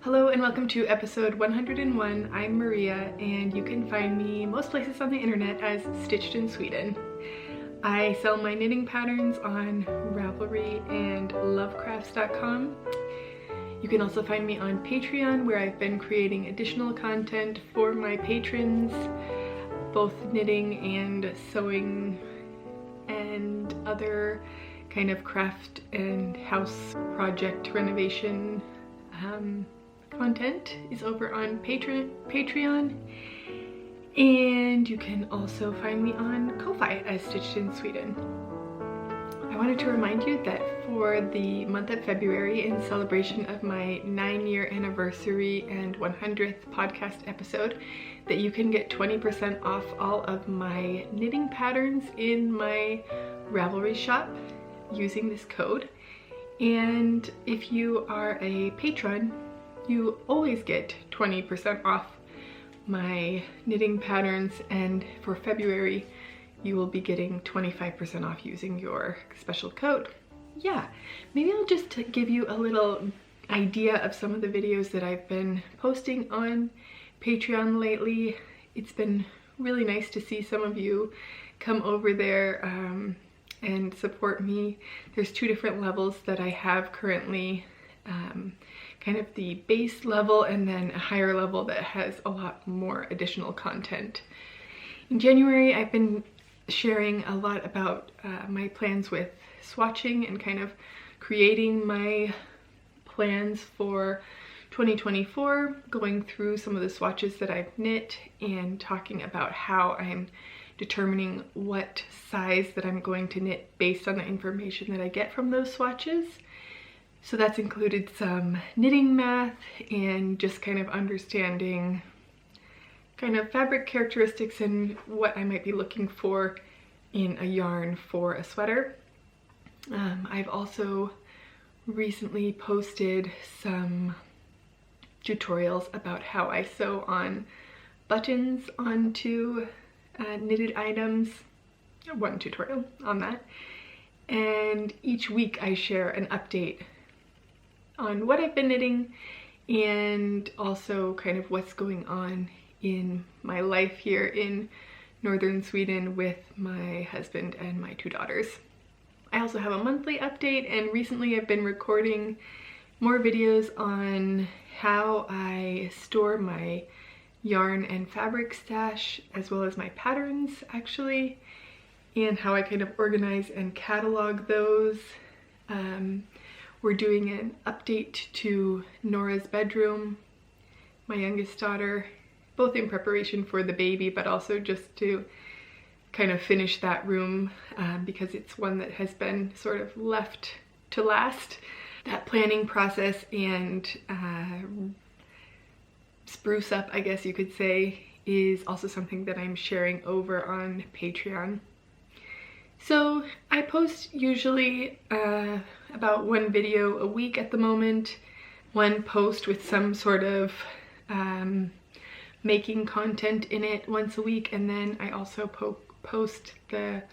Hello and welcome to episode 101. I'm Maria and you can find me most places on the internet as Stitched in Sweden. I sell my knitting patterns on Ravelry and lovecrafts.com. You can also find me on Patreon, where I've been creating additional content for my patrons, both knitting and sewing and other kind of craft and house project renovation content is over on Patreon, and you can also find me on Ko-Fi as Stitched in Sweden. I wanted to remind you that for the month of February, in celebration of my 9-year anniversary and 100th podcast episode, that you can get 20% off all of my knitting patterns in my Ravelry shop using this code. And if you are a patron, you always get 20% off my knitting patterns, and for February you will be getting 25% off using your special code. Yeah, maybe I'll just give you a little idea of some of the videos that I've been posting on Patreon lately. It's been really nice to see some of you come over there and support me. There's two different levels that I have currently, kind of the base level and then a higher level that has a lot more additional content. In January, I've been sharing a lot about my plans with swatching and kind of creating my plans for 2024, going through some of the swatches that I've knit and talking about how I'm determining what size that I'm going to knit based on the information that I get from those swatches. So that's included some knitting math and just kind of understanding kind of fabric characteristics and what I might be looking for in a yarn for a sweater. I've also recently posted some tutorials about how I sew on buttons onto knitted items. One tutorial on that. And each week I share an update on what I've been knitting and also kind of what's going on in my life here in northern Sweden with my husband and my 2 daughters. I also have a monthly update, and recently I've been recording more videos on how I store my yarn and fabric stash, as well as my patterns actually, and how I kind of organize and catalog those. We're doing an update to Nora's bedroom, my youngest daughter, both in preparation for the baby, but also just to kind of finish that room because it's one that has been sort of left to last. That planning process and spruce up, I guess you could say, is also something that I'm sharing over on Patreon. So I post usually about 1 video a week at the moment, 1 post with some sort of making content in it once a week, and then I also post the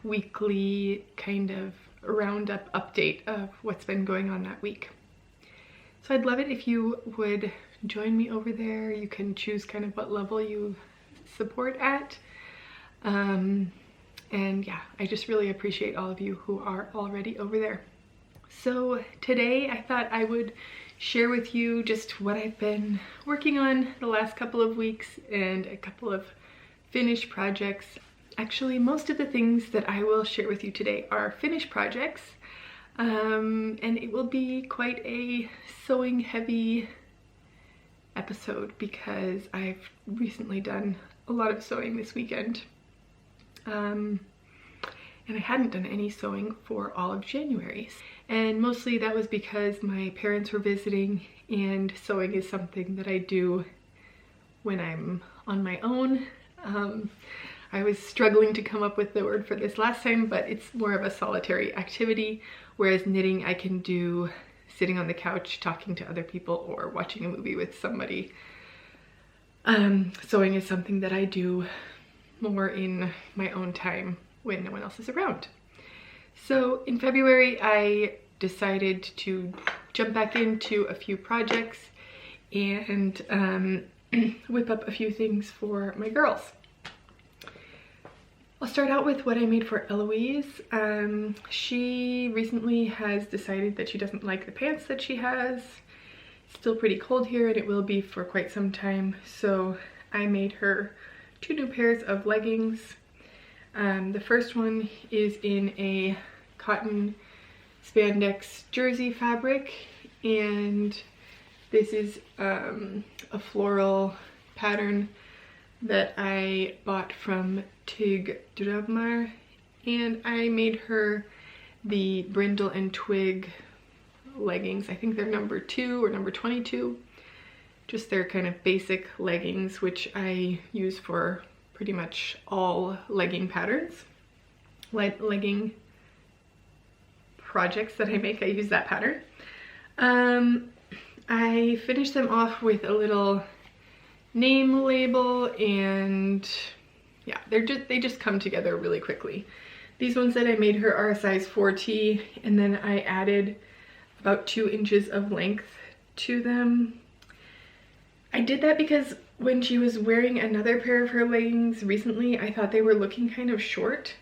weekly kind of roundup update of what's been going on that week. So I'd love it if you would join me over there. You can choose kind of what level you support at. And yeah, I just really appreciate all of you who are already over there. So today I thought I would share with you just what I've been working on the last couple of weeks and a couple of finished projects. Actually, most of the things that I will share with you today are finished projects, and it will be quite a sewing heavy episode because I've recently done a lot of sewing this weekend. And I hadn't done any sewing for all of January. And mostly that was because my parents were visiting, and sewing is something that I do when I'm on my own. I was struggling to come up with the word for this last time, but it's more of a solitary activity, whereas knitting I can do sitting on the couch talking to other people or watching a movie with somebody. Sewing is something that I do more in my own time when no one else is around. So in February I decided to jump back into a few projects, and whip up a few things for my girls. I'll start out with what I made for Eloise. She recently has decided that she doesn't like the pants that she has. It's still pretty cold here and it will be for quite some time, so I made her 2 new pairs of leggings. The first one is in a cotton spandex jersey fabric, and this is a floral pattern that I bought from Tig Drabmar, and I made her the brindle and twig leggings. I think they're number 2 or number 22. Just their kind of basic leggings, which I use for pretty much all legging patterns. Legging projects that I make, I use that pattern. I finished them off with a little name label, and yeah, they just come together really quickly. These ones that I made her are a size 4T, and then I added about 2 inches of length to them. I did that because when she was wearing another pair of her leggings recently, I thought they were looking kind of short,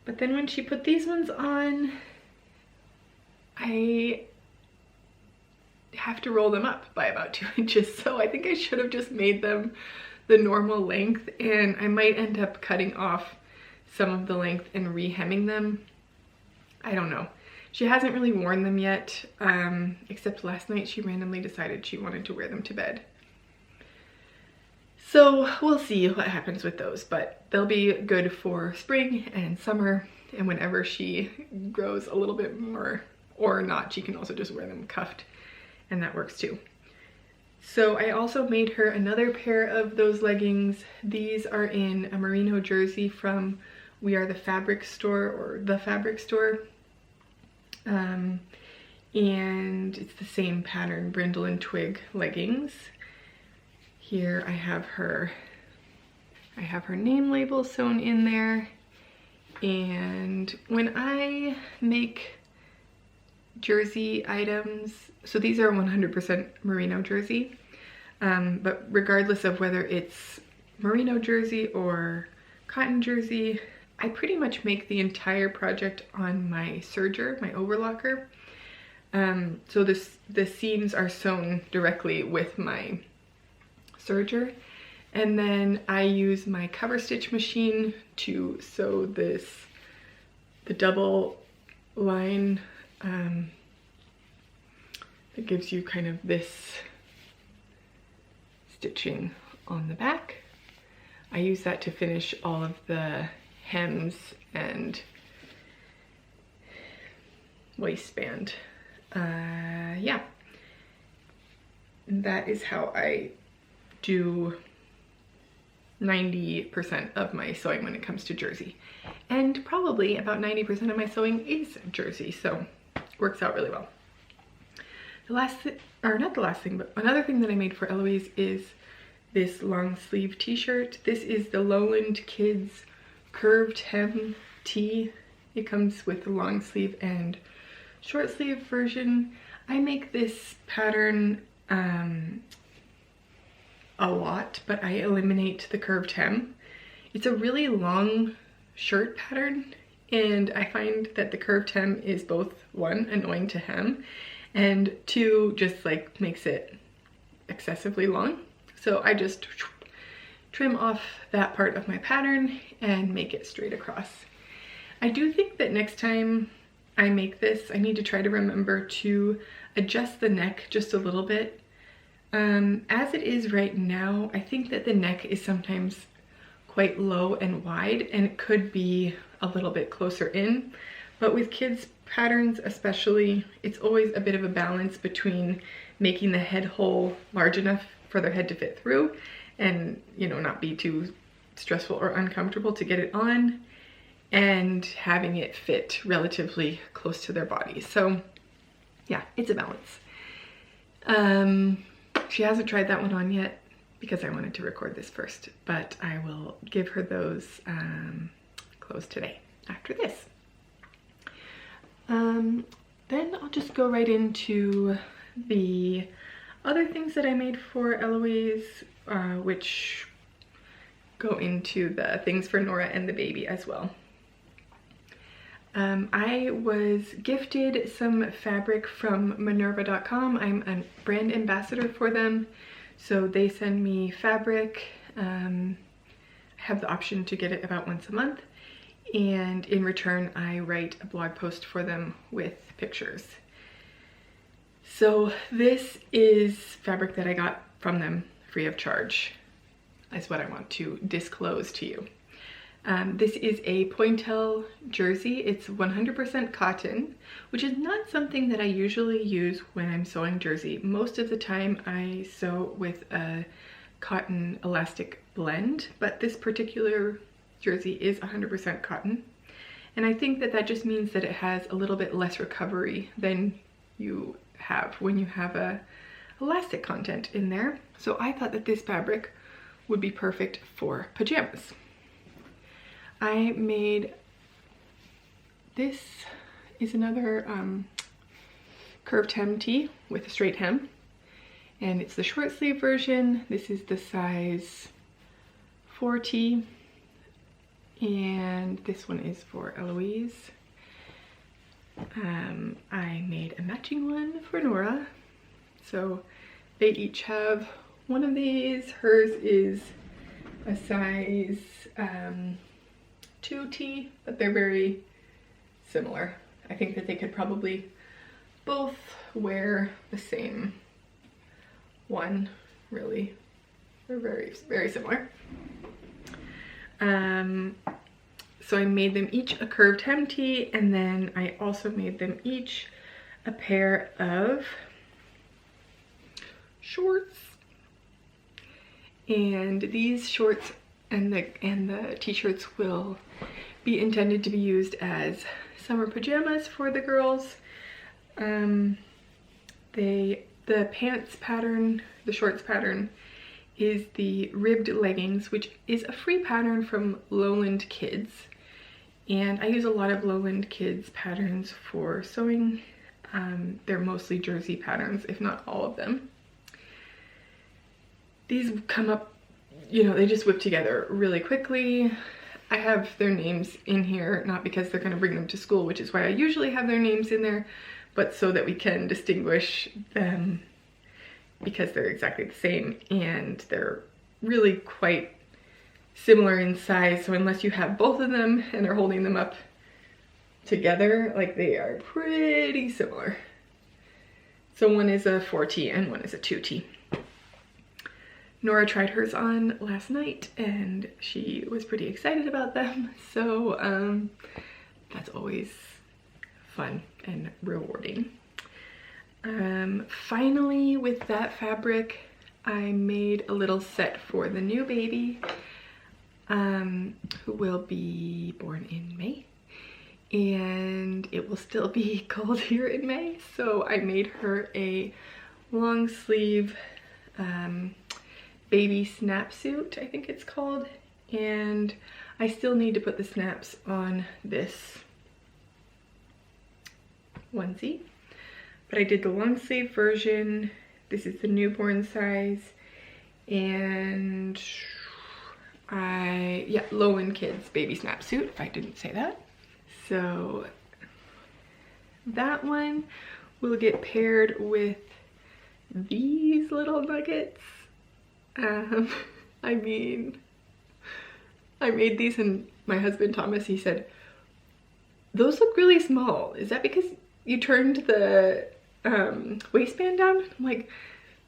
but then when she put these ones on, I have to roll them up by about 2 inches, so I think I should have just made them the normal length, and I might end up cutting off some of the length and re-hemming them. I don't know. She hasn't really worn them yet, except last night she randomly decided she wanted to wear them to bed. So we'll see what happens with those, but they'll be good for spring and summer, and whenever she grows a little bit more or not, she can also just wear them cuffed, and that works too. So I also made her another pair of those leggings. These are in a merino jersey from We Are the Fabric Store, or The Fabric Store. And it's the same pattern, brindle and twig leggings. Here I have her name label sewn in there. And when I make jersey items, so these are 100% merino jersey, but regardless of whether it's merino jersey or cotton jersey, I pretty much make the entire project on my serger, my overlocker. So the seams are sewn directly with my serger, and then I use my cover stitch machine to sew the double line that gives you kind of this stitching on the back. I use that to finish all of the hems and waistband. Yeah, that is how I do 90% of my sewing when it comes to jersey, and probably about 90% of my sewing is jersey, so it works out really well. The last thing, or not the last thing, but another thing that I made for Eloise is this long sleeve t-shirt. This is the Lowland Kids curved hem tee. It comes with a long sleeve and short sleeve version. I make this pattern a lot, but I eliminate the curved hem. It's a really long shirt pattern, and I find that the curved hem is both, 1, annoying to hem, and 2, just like makes it excessively long. So I just trim off that part of my pattern and make it straight across. I do think that next time I make this, I need to try to remember to adjust the neck just a little bit. As it is right now, I think that the neck is sometimes quite low and wide, and it could be a little bit closer in. But with kids' patterns especially, it's always a bit of a balance between making the head hole large enough for their head to fit through and, you know, not be too stressful or uncomfortable to get it on, and having it fit relatively close to their body. So yeah, it's a balance. She hasn't tried that one on yet because I wanted to record this first, but I will give her those clothes today after this. Then I'll just go right into the other things that I made for Eloise, which go into the things for Nora and the baby as well. I was gifted some fabric from Minerva.com. I'm a brand ambassador for them, so they send me fabric. I have the option to get it about once a month, and in return I write a blog post for them with pictures. So this is fabric that I got from them free of charge, is what I want to disclose to you. This is a pointelle jersey. It's 100% cotton, which is not something that I usually use when I'm sewing jersey. Most of the time I sew with a cotton elastic blend, but this particular jersey is 100% cotton. And I think that that just means that it has a little bit less recovery than you have when you have a elastic content in there. So I thought that this fabric would be perfect for pajamas. I made, this is another curved hem tee with a straight hem, and it's the short sleeve version. This is the size 4T, and this one is for Eloise. I made a matching one for Nora, so they each have one of these. Hers is a size 2T, but they're very similar. I think that they could probably both wear the same one, really. They're very, very similar. So I made them each a curved hem tee, and then I also made them each a pair of shorts. And these shorts and the t-shirts will be intended to be used as summer pajamas for the girls. The pants pattern, the shorts pattern, is the ribbed leggings, which is a free pattern from Lowland Kids. And I use a lot of Lowland Kids patterns for sewing. They're mostly jersey patterns, if not all of them. These come up, you know, they just whip together really quickly. I have their names in here, not because they're gonna bring them to school, which is why I usually have their names in there, but so that we can distinguish them because they're exactly the same and they're really quite similar in size. So unless you have both of them and are holding them up together, like, they are pretty similar. So one is a 4T and one is a 2T. Nora tried hers on last night and she was pretty excited about them. So that's always fun and rewarding. Finally, with that fabric, I made a little set for the new baby, who will be born in May. And it will still be cold here in May, so I made her a long sleeve baby snap suit, I think it's called, and I still need to put the snaps on this onesie, but I did the long sleeve version. This is the newborn size, and Lowland Kids baby snap suit, if I didn't say that. So that one will get paired with these little nuggets. I mean, I made these and my husband Thomas, he said, those look really small. Is that because you turned the waistband down? I'm like,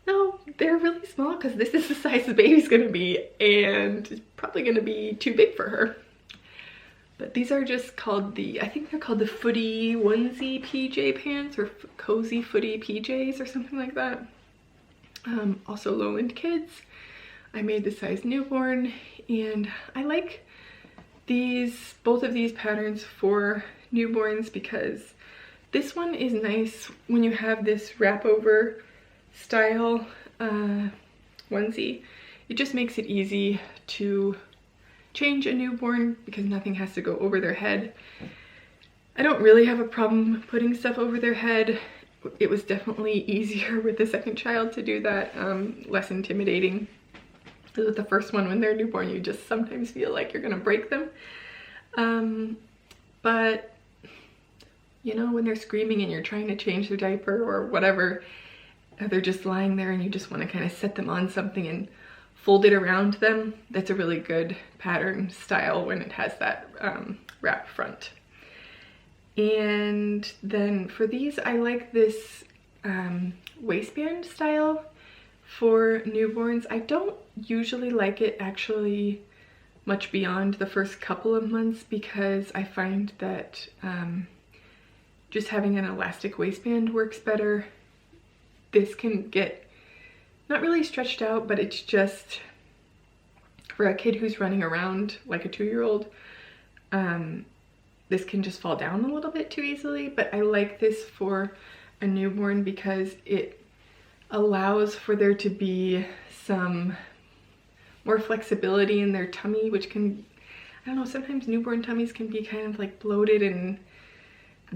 no, they're really small because this is the size the baby's gonna be and it's probably gonna be too big for her. But these are just called I think they're called the Footy Onesie PJ pants, or Cozy Footy PJs or something like that. Also Lowland Kids. I made the size newborn, and I like both of these patterns for newborns because this one is nice when you have this wrap over style onesie. It just makes it easy to change a newborn because nothing has to go over their head. I don't really have a problem putting stuff over their head it was definitely easier with the second child to do that, less intimidating. With the first one, when they're newborn, you just sometimes feel like you're gonna break them. But you know, when they're screaming and you're trying to change their diaper or whatever, they're just lying there and you just want to kind of set them on something and fold it around them, that's a really good pattern style when it has that wrap front. And then for these, I like this waistband style for newborns. I don't usually like it actually much beyond the first couple of months, because I find that just having an elastic waistband works better. This can get not really stretched out, but it's just for a kid who's running around like a 2-year-old, this can just fall down a little bit too easily. But I like this for a newborn because it allows for there to be some more flexibility in their tummy, which can, I don't know, sometimes newborn tummies can be kind of like bloated and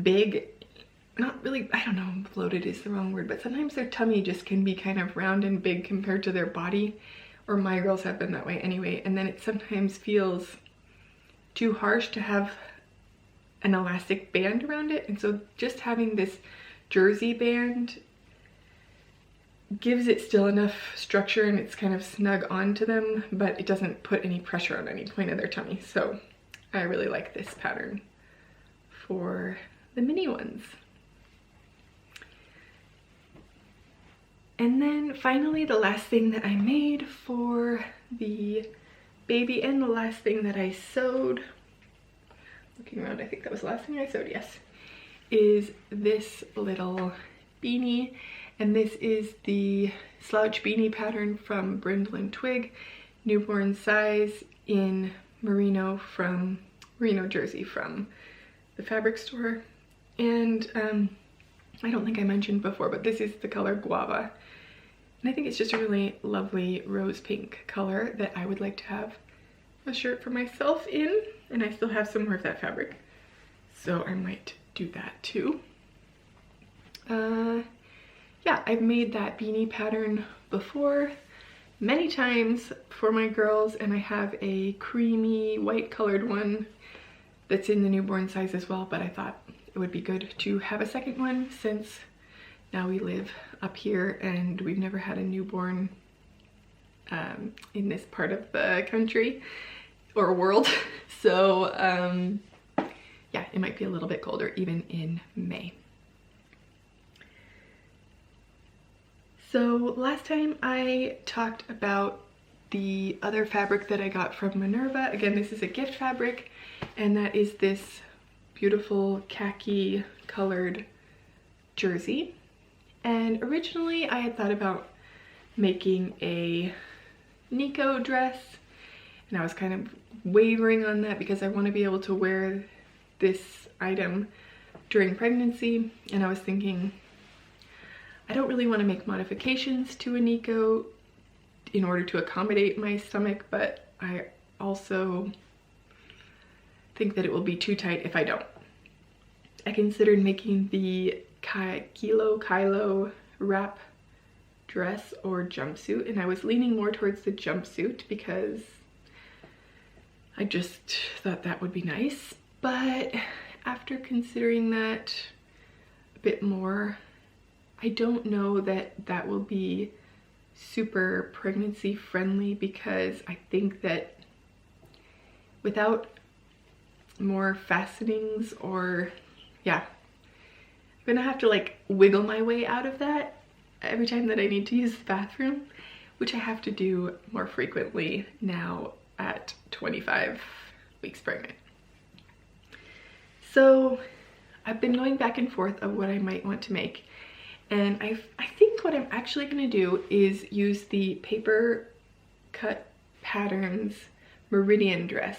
big. Not really, I don't know, bloated is the wrong word, but sometimes their tummy just can be kind of round and big compared to their body, or my girls have been that way anyway. And then it sometimes feels too harsh to have an elastic band around it. And so just having this jersey band gives it still enough structure and it's kind of snug onto them, but it doesn't put any pressure on any point of their tummy. So I really like this pattern for the mini ones. And then finally, the last thing that I made for the baby and the last thing that I sewed, looking around, I think that was the last thing I sewed, yes, is this little beanie. And this is the slouch beanie pattern from Brindle & Twig, newborn size, in merino jersey from the fabric store. And I don't think I mentioned before, but this is the color Guava. And I think it's just a really lovely rose pink color that I would like to have a shirt for myself in. And I still have some more of that fabric, so I might do that too. Yeah, I've made that beanie pattern before many times for my girls, and I have a creamy white colored one that's in the newborn size as well, but I thought it would be good to have a second one since now we live up here and we've never had a newborn in this part of the country or world. So yeah, it might be a little bit colder even in May. So last time I talked about the other fabric that I got from Minerva. Again, this is a gift fabric, and that is this beautiful khaki colored jersey. And originally I had thought about making a Nico dress, and I was kind of wavering on that because I want to be able to wear this item during pregnancy. And I was thinking, I don't really want to make modifications to a Nico in order to accommodate my stomach, but I also think that it will be too tight if I don't. I considered making the Kylo wrap dress or jumpsuit, and I was leaning more towards the jumpsuit because I just thought that would be nice. But after considering that a bit more, I don't know that that will be super pregnancy friendly, because I think that without more fastenings, or yeah, I'm gonna have to like wiggle my way out of that every time that I need to use the bathroom, which I have to do more frequently now at 25 weeks pregnant. So I've been going back and forth of what I might want to make. And I think what I'm actually going to do is use the Paper Cut Patterns Meridian dress.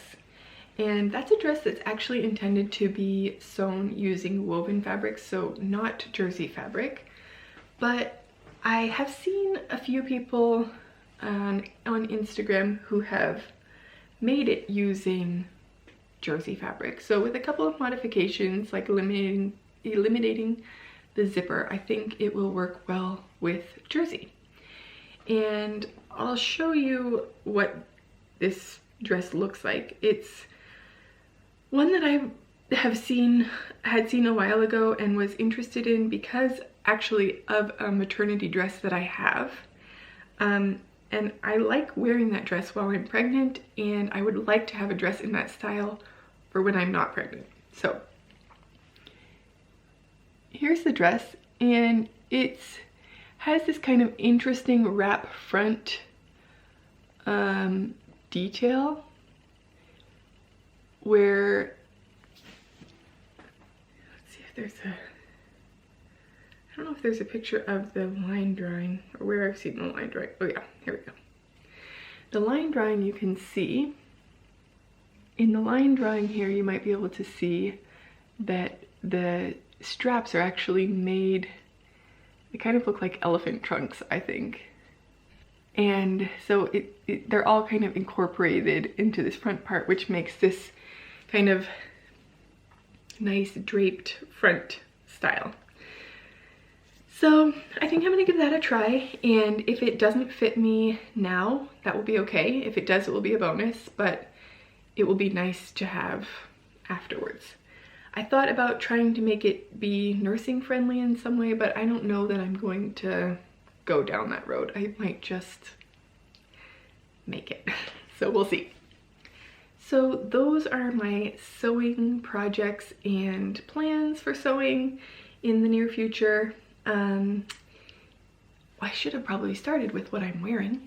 And that's a dress that's actually intended to be sewn using woven fabric, so not jersey fabric. But I have seen a few people on Instagram who have made it using jersey fabric. So with a couple of modifications, like eliminating the the zipper. I think it will work well with jersey. And I'll show you what this dress looks like. It's one that I had seen a while ago and was interested in because actually of a maternity dress that I have. And I like wearing that dress while I'm pregnant, and I would like to have a dress in that style for when I'm not pregnant. So here's the dress, and it has this kind of interesting wrap front detail where, let's see if there's a, I don't know if there's a picture of the line drawing or where I've seen the line drawing. Oh yeah, here we go. The line drawing you can see. In the line drawing here, you might be able to see that the straps are actually made, they kind of look like elephant trunks, I think. And so they're all kind of incorporated into this front part, which makes this kind of nice draped front style. So I think I'm gonna give that a try, and if it doesn't fit me now, that will be okay. If it does, it will be a bonus, but it will be nice to have afterwards. I thought about trying to make it be nursing friendly in some way, but I don't know that I'm going to go down that road. I might just make it. So we'll see. So those are my sewing projects and plans for sewing in the near future. I should have probably started with what I'm wearing.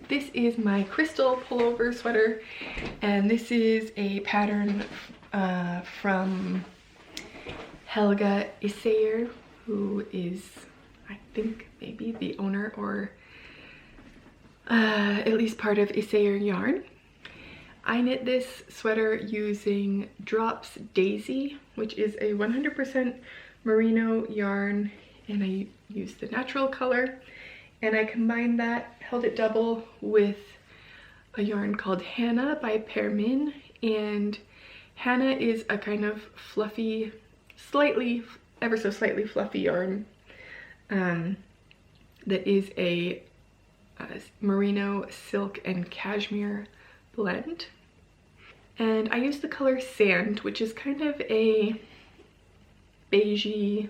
This is my crystal pullover sweater, and this is a pattern from Helga Isayer, who is, I think, maybe the owner or at least part of Isayer Yarn. I knit this sweater using Drops Daisy, which is a 100% merino yarn, and I used the natural color, and I combined that, held it double with a yarn called Hannah by Permin, and Hannah is a kind of fluffy, slightly, ever so slightly fluffy yarn that is a merino, silk, and cashmere blend. And I used the color Sand, which is kind of a beigey,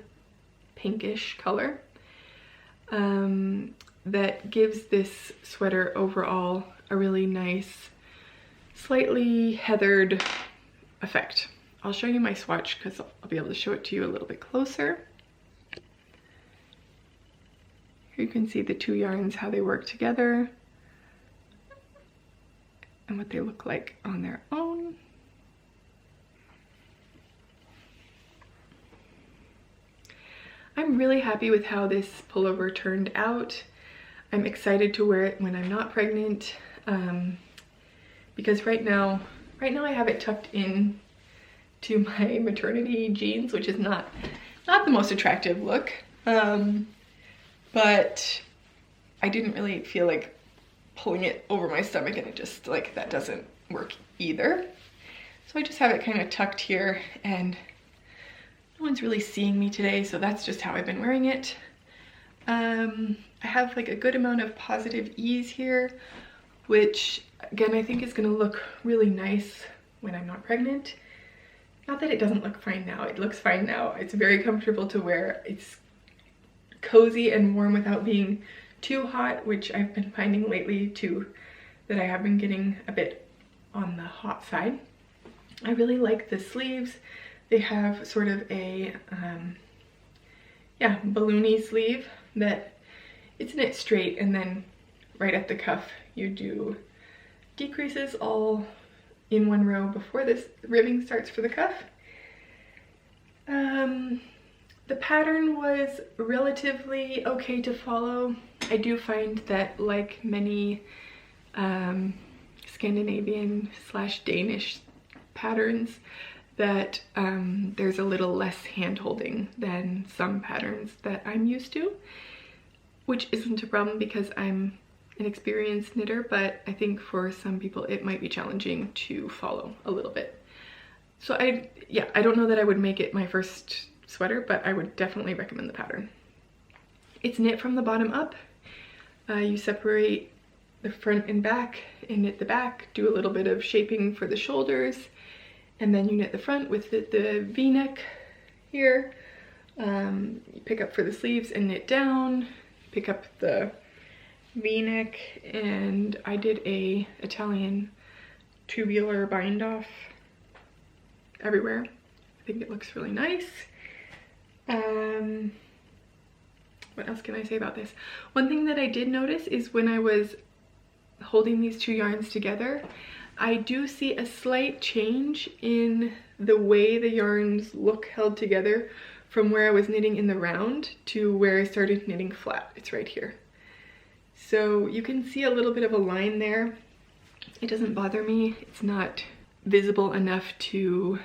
pinkish color that gives this sweater overall a really nice, slightly heathered effect. I'll show you my swatch because I'll be able to show it to you a little bit closer. Here you can see the two yarns, how they work together and what they look like on their own. I'm really happy with how this pullover turned out. I'm excited to wear it when I'm not pregnant, because right now I have it tucked in to my maternity jeans, which is not the most attractive look, but I didn't really feel like pulling it over my stomach, and it just, like, that doesn't work either. So I just have it kind of tucked here, and no one's really seeing me today, so that's just how I've been wearing it. I have like a good amount of positive ease here, which again I think is going to look really nice when I'm not pregnant. Not that it doesn't look fine now, it looks fine now. It's very comfortable to wear. It's cozy and warm without being too hot, which I've been finding lately too, that I have been getting a bit on the hot side. I really like the sleeves. They have sort of a balloony sleeve that it's knit straight, and then right at the cuff you do decreases all in one row before this ribbing starts for the cuff. The pattern was relatively okay to follow. I do find that, like many Scandinavian / Danish patterns, that there's a little less hand-holding than some patterns that I'm used to, which isn't a problem because I'm an experienced knitter, but I think for some people it might be challenging to follow a little bit. So I don't know that I would make it my first sweater, but I would definitely recommend the pattern. It's knit from the bottom up. You separate the front and back and knit the back, do a little bit of shaping for the shoulders, and then you knit the front with the V-neck here. You pick up for the sleeves and knit down, pick up the V-neck, and I did a Italian tubular bind off everywhere. I think it looks really nice. What else can I say about this? One thing that I did notice is when I was holding these two yarns together, I do see a slight change in the way the yarns look held together from where I was knitting in the round to where I started knitting flat. It's right here. So you can see a little bit of a line there. It doesn't bother me. It's not visible enough to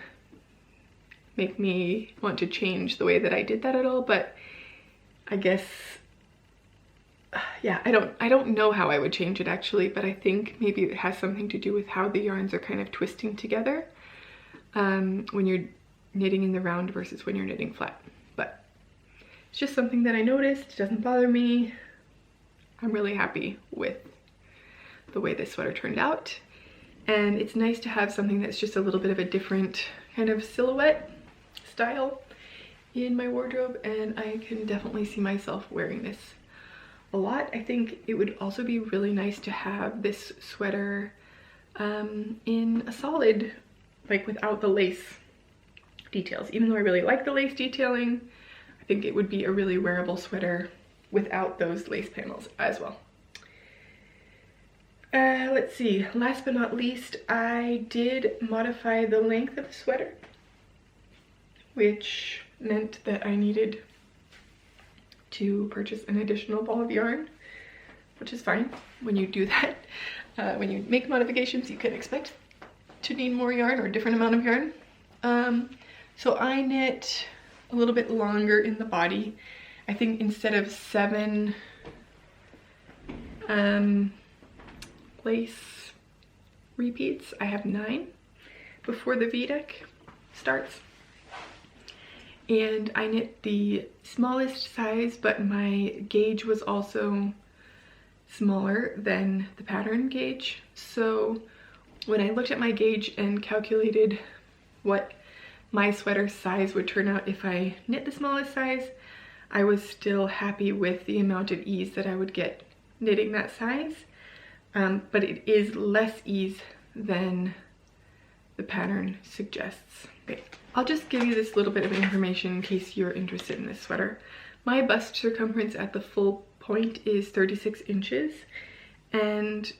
make me want to change the way that I did that at all, but I guess, yeah, I don't know how I would change it actually, but I think maybe it has something to do with how the yarns are kind of twisting together when you're knitting in the round versus when you're knitting flat. But it's just something that I noticed. It doesn't bother me. I'm really happy with the way this sweater turned out. And it's nice to have something that's just a little bit of a different kind of silhouette style in my wardrobe, and I can definitely see myself wearing this a lot. I think it would also be really nice to have this sweater in a solid, like without the lace details. Even though I really like the lace detailing, I think it would be a really wearable sweater without those lace panels as well. Let's see, last but not least, I did modify the length of the sweater, which meant that I needed to purchase an additional ball of yarn, which is fine when you do that. When you make modifications, you can expect to need more yarn or a different amount of yarn. So I knit a little bit longer in the body. I think instead of 7 lace repeats, I have 9 before the V-neck starts. And I knit the smallest size, but my gauge was also smaller than the pattern gauge. So when I looked at my gauge and calculated what my sweater size would turn out if I knit the smallest size, I was still happy with the amount of ease that I would get knitting that size. But it is less ease than the pattern suggests. Okay. I'll just give you this little bit of information in case you're interested in this sweater. My bust circumference at the full point is 36 inches, and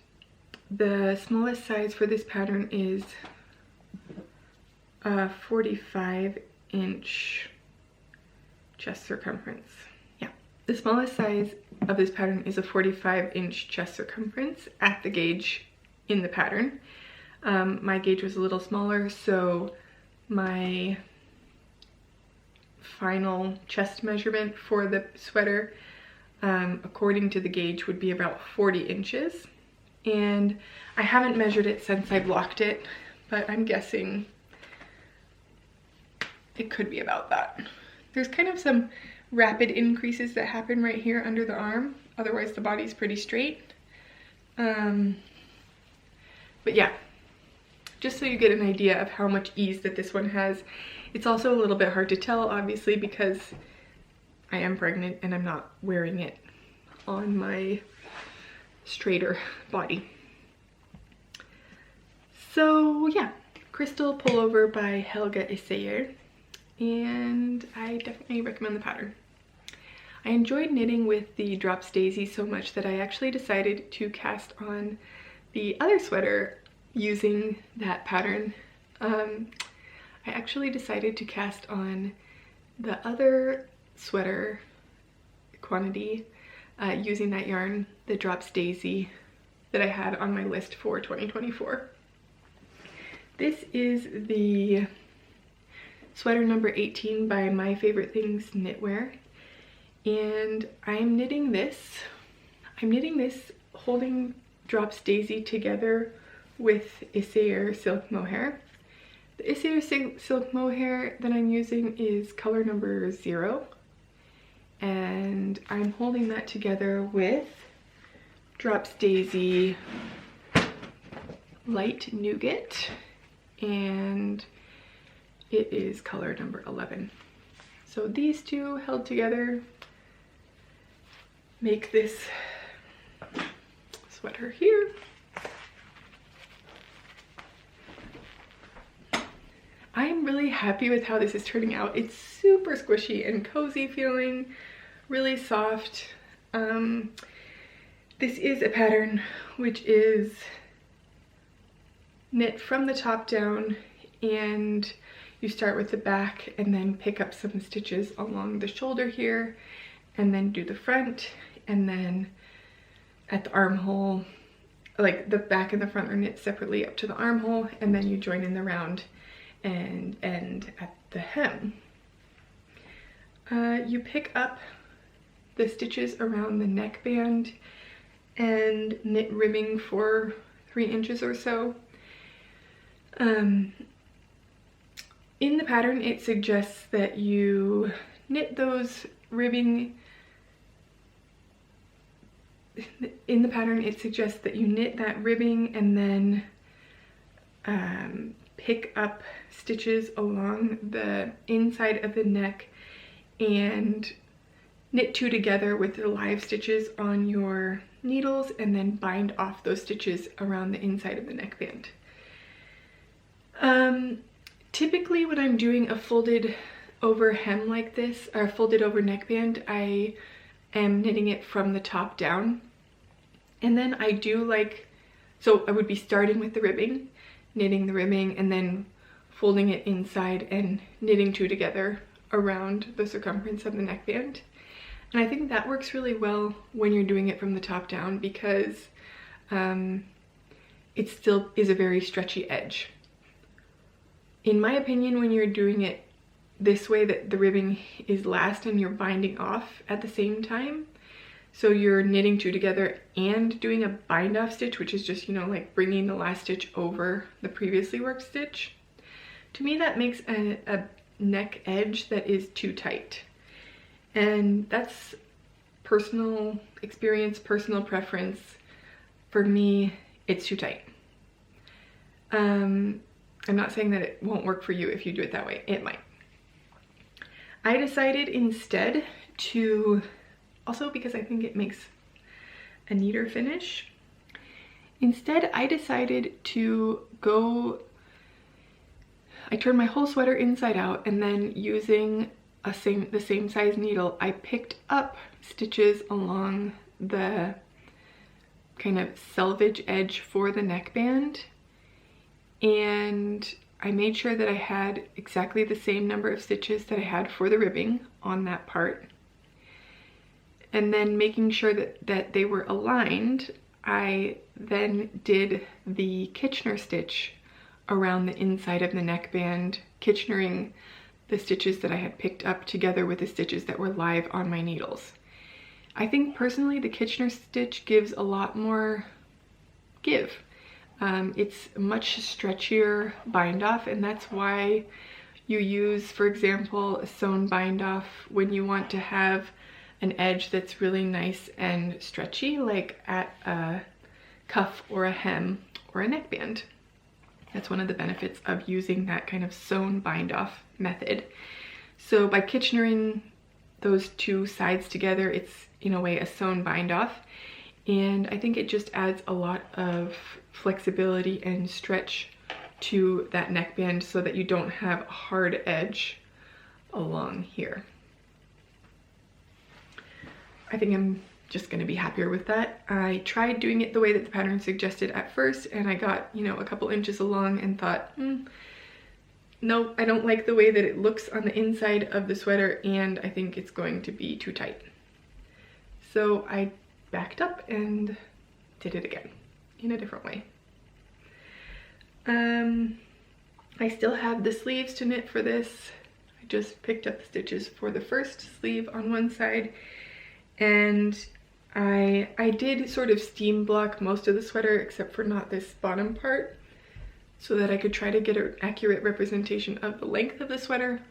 the smallest size for this pattern is a 45-inch chest circumference. Yeah, the smallest size of this pattern is a 45-inch chest circumference at the gauge in the pattern. My gauge was a little smaller, so my final chest measurement for the sweater, according to the gauge, would be about 40 inches. And I haven't measured it since I blocked it, but I'm guessing it could be about that. There's kind of some rapid increases that happen right here under the arm. Otherwise the body's pretty straight. But yeah, just so you get an idea of how much ease that this one has. It's also a little bit hard to tell, obviously, because I am pregnant and I'm not wearing it on my straighter body. So yeah, Crystal Pullover by Helga Isayer, and I definitely recommend the pattern. I enjoyed knitting with the Drops Daisy so much that I actually decided to cast on the other sweater using that pattern. I actually decided to cast on the other sweater quantity using that yarn, the Drops Daisy, that I had on my list for 2024. This is the sweater number 18 by My Favorite Things Knitwear, and I'm knitting this holding Drops Daisy together with Isayer silk mohair. The Issei silk mohair that I'm using is color number 0. And I'm holding that together with Drops Daisy Light Nougat, and it is color number 11. So these two held together make this sweater here. I'm really happy with how this is turning out. It's super squishy and cozy feeling, really soft. This is a pattern which is knit from the top down, and you start with the back and then pick up some stitches along the shoulder here and then do the front, and then at the armhole, like the back and the front are knit separately up to the armhole, and then you join in the round and end at the hem. You pick up the stitches around the neckband and knit ribbing for 3 inches or so. In the pattern, it suggests that you knit those ribbing. In the pattern, it suggests that you knit that ribbing and then pick up stitches along the inside of the neck and knit 2 together with the live stitches on your needles, and then bind off those stitches around the inside of the neckband. Typically when I'm doing a folded over hem like this, or folded over neckband, I am knitting it from the top down. And then I do so I would be starting with the ribbing, knitting the ribbing, and then folding it inside and knitting 2 together around the circumference of the neckband. And I think that works really well when you're doing it from the top down, because it still is a very stretchy edge. In my opinion, when you're doing it this way, that the ribbing is last and you're binding off at the same time, so you're knitting 2 together and doing a bind off stitch, which is just, you know, like bringing the last stitch over the previously worked stitch. To me, that makes a neck edge that is too tight. And that's personal experience, personal preference. For me, it's too tight. I'm not saying that it won't work for you if you do it that way. It might. I decided instead to, also because I think it makes a neater finish, instead I decided to go, I turned my whole sweater inside out, and then using the same size needle, I picked up stitches along the kind of selvage edge for the neckband, and I made sure that I had exactly the same number of stitches that I had for the ribbing on that part. And then making sure that they were aligned, I then did the Kitchener stitch around the inside of the neckband, Kitchenering the stitches that I had picked up together with the stitches that were live on my needles. I think personally the Kitchener stitch gives a lot more give. It's much stretchier bind off, and that's why you use, for example, a sewn bind off when you want to have an edge that's really nice and stretchy, like at a cuff or a hem or a neckband. That's one of the benefits of using that kind of sewn bind off method. So by Kitchenering those 2 sides together, it's in a way a sewn bind off, and I think it just adds a lot of flexibility and stretch to that neckband so that you don't have a hard edge along here. I think I'm just going to be happier with that. I tried doing it the way that the pattern suggested at first, and I got, you know, a couple inches along and thought, no, I don't like the way that it looks on the inside of the sweater, and I think it's going to be too tight. So I backed up and did it again in a different way. I still have the sleeves to knit for this. I just picked up the stitches for the first sleeve on one side, and I did sort of steam block most of the sweater except for not this bottom part. so that I could try to get an accurate representation of the length of the sweater,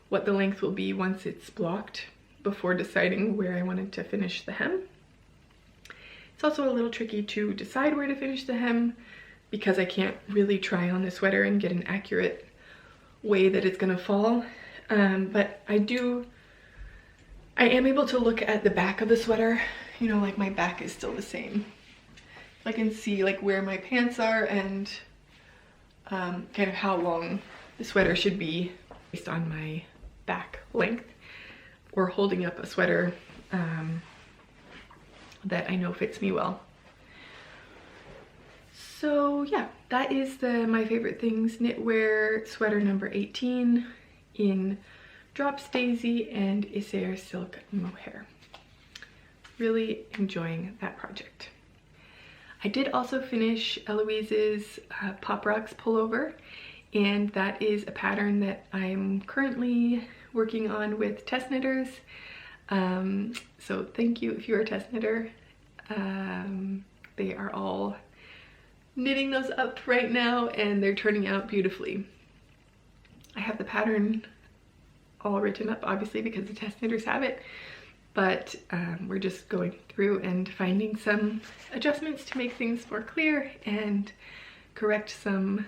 what the length will be once it's blocked, before deciding where I wanted to finish the hem. It's also a little tricky to decide where to finish the hem because I can't really try on the sweater and get an accurate way that it's gonna fall. But I am able to look at the back of the sweater, you know, like my back is still the same. I can see like where my pants are and kind of how long the sweater should be based on my back length, or holding up a sweater that I know fits me well. So yeah, that is my favorite things knitwear sweater number 18 in Drops Daisy and Issair Silk Mohair. Really enjoying that project. I did also finish Eloise's Pop Rocks pullover, and that is a pattern that I'm currently working on with test knitters. So thank you if you're a test knitter. They are all knitting those up right now and they're turning out beautifully. I have the pattern all written up obviously because the test knitters have it, but we're just going through and finding some adjustments to make things more clear and correct some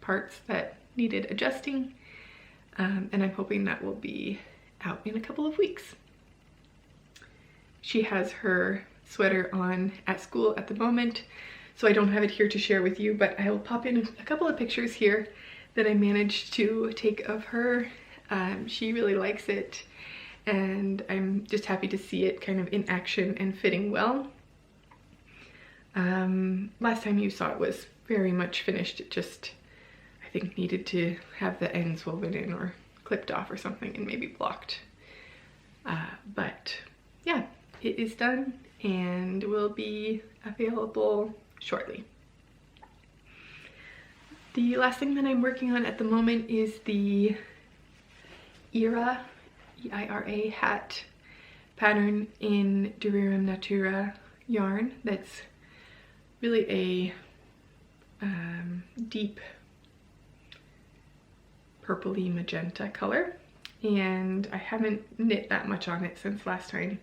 parts that needed adjusting, and I'm hoping that will be out in a couple of weeks. She has her sweater on at school at the moment, so I don't have it here to share with you, but I will pop in a couple of pictures here that I managed to take of her. She really likes it, and I'm just happy to see it kind of in action and fitting well. Last time you saw it was very much finished. It just, I think, needed to have the ends woven in or clipped off or something and maybe blocked. But yeah, it is done and will be available shortly. The last thing that I'm working on at the moment is the EIRA, E-I-R-A hat pattern in Durium Natura yarn. That's really a deep purpley magenta color, and I haven't knit that much on it since last time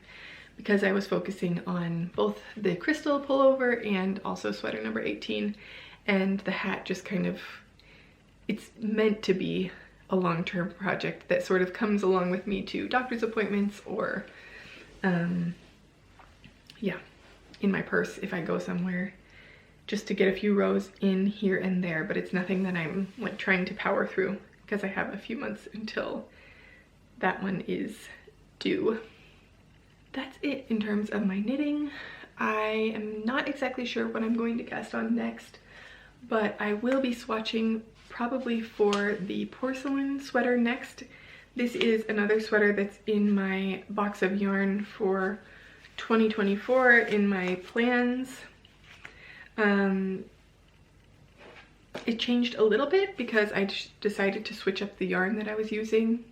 because I was focusing on both the crystal pullover and also sweater number 18, and the hat just kind of, it's meant to be a long-term project that sort of comes along with me to doctor's appointments or yeah, in my purse if I go somewhere, just to get a few rows in here and there, but it's nothing that I'm like trying to power through because I have a few months until that one is due. That's it in terms of my knitting. I am not exactly sure what I'm going to cast on next, but I will be swatching probably for the porcelain sweater next. This is another sweater that's in my box of yarn for 2024 in my plans. It changed a little bit because I decided to switch up the yarn that I was using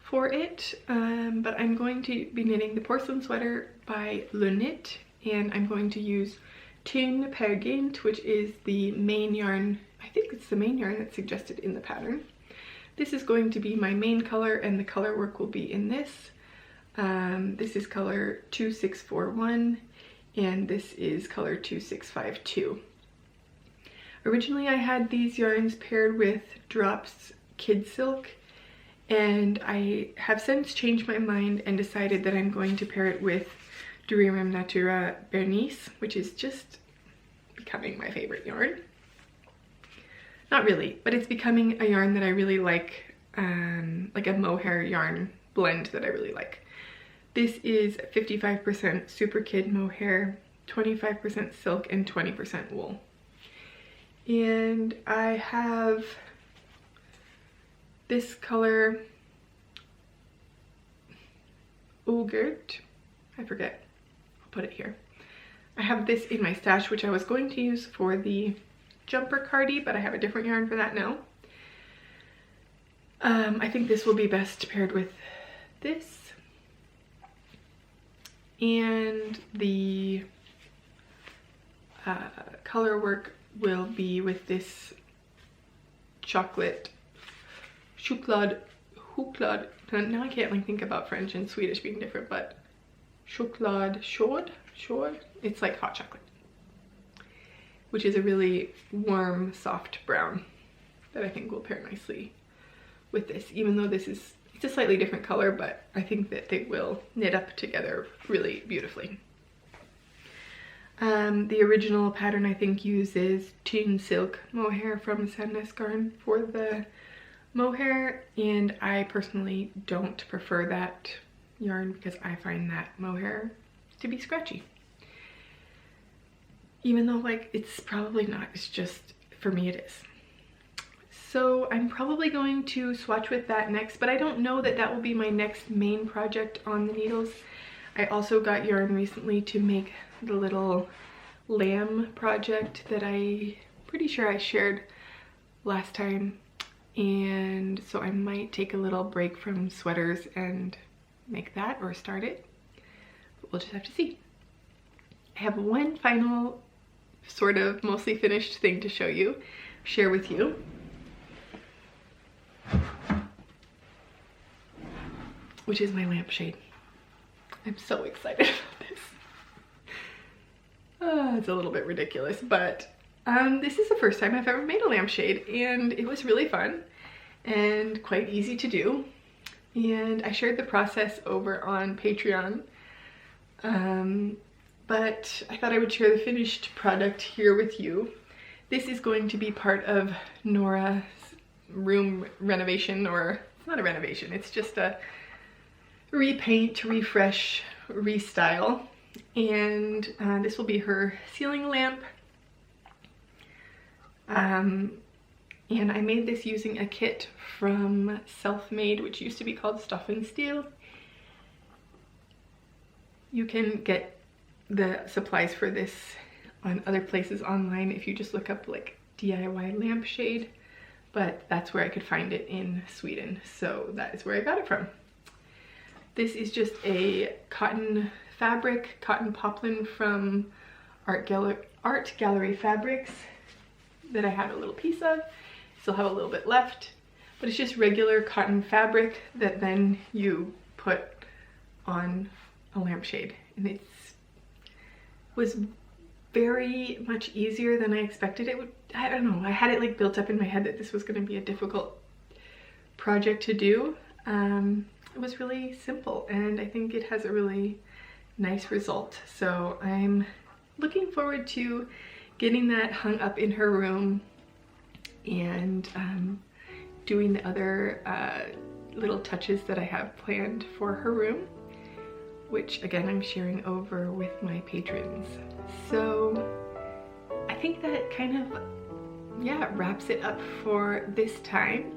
for it, but I'm going to be knitting the porcelain sweater by Le Knit, and I'm going to use Thun Pergint, which is the main yarn. I think it's the main yarn that's suggested in the pattern. This is going to be my main color, and the color work will be in this. This is color 2641, and this is color 2652. Originally I had these yarns paired with Drops Kid Silk, and I have since changed my mind and decided that I'm going to pair it with Durium Natura Bernice, which is just becoming my favorite yarn. Not really, but it's becoming a yarn that I really like a mohair yarn blend that I really like. This is 55% Super Kid mohair, 25% silk, and 20% wool. And I have this color, Ogert, I forget, I'll put it here. I have this in my stash, which I was going to use for the jumper cardi, but I have a different yarn for that now. I think this will be best paired with this. And the color work will be with this chocolate, chocolade, now I can't like think about French and Swedish being different, but chocolade chaud, it's like hot chocolate, which is a really warm, soft brown that I think will pair nicely with this, even though it's a slightly different color, but I think that they will knit up together really beautifully. The original pattern I think uses Tin Silk mohair from Sandnes Garn for the mohair, and I personally don't prefer that yarn because I find that mohair to be scratchy. Even though like it's probably not, it's just, for me it is. So I'm probably going to swatch with that next, but I don't know that that will be my next main project on the needles. I also got yarn recently to make the little lamb project that I pretty sure I shared last time, and so I might take a little break from sweaters and make that or start it, but we'll just have to see. I have one final sort of mostly finished thing to share with you. Which is my lampshade. I'm so excited about this. It's a little bit ridiculous, but this is the first time I've ever made a lampshade, and it was really fun and quite easy to do. And I shared the process over on Patreon, but I thought I would share the finished product here with you. This is going to be part of Nora's room renovation, or it's not a renovation, it's just a repaint, refresh, restyle, and this will be her ceiling lamp. And I made this using a kit from Self-Made, which used to be called Stuff and Steel. You can get the supplies for this on other places online if you just look up like DIY lampshade, but that's where I could find it in Sweden, so that is where I got it from. This is just a cotton fabric, cotton poplin from Art Gallery Fabrics that I had a little piece of. Still have a little bit left, but it's just regular cotton fabric that then you put on a lampshade, and it was very much easier than I expected it would. I don't know, I had it like built up in my head that this was going to be a difficult project to do. It was really simple, and I think it has a really nice result. So I'm looking forward to getting that hung up in her room and doing the other little touches that I have planned for her room, which again I'm sharing over with my patrons. So I think that kind of, yeah, wraps it up for this time.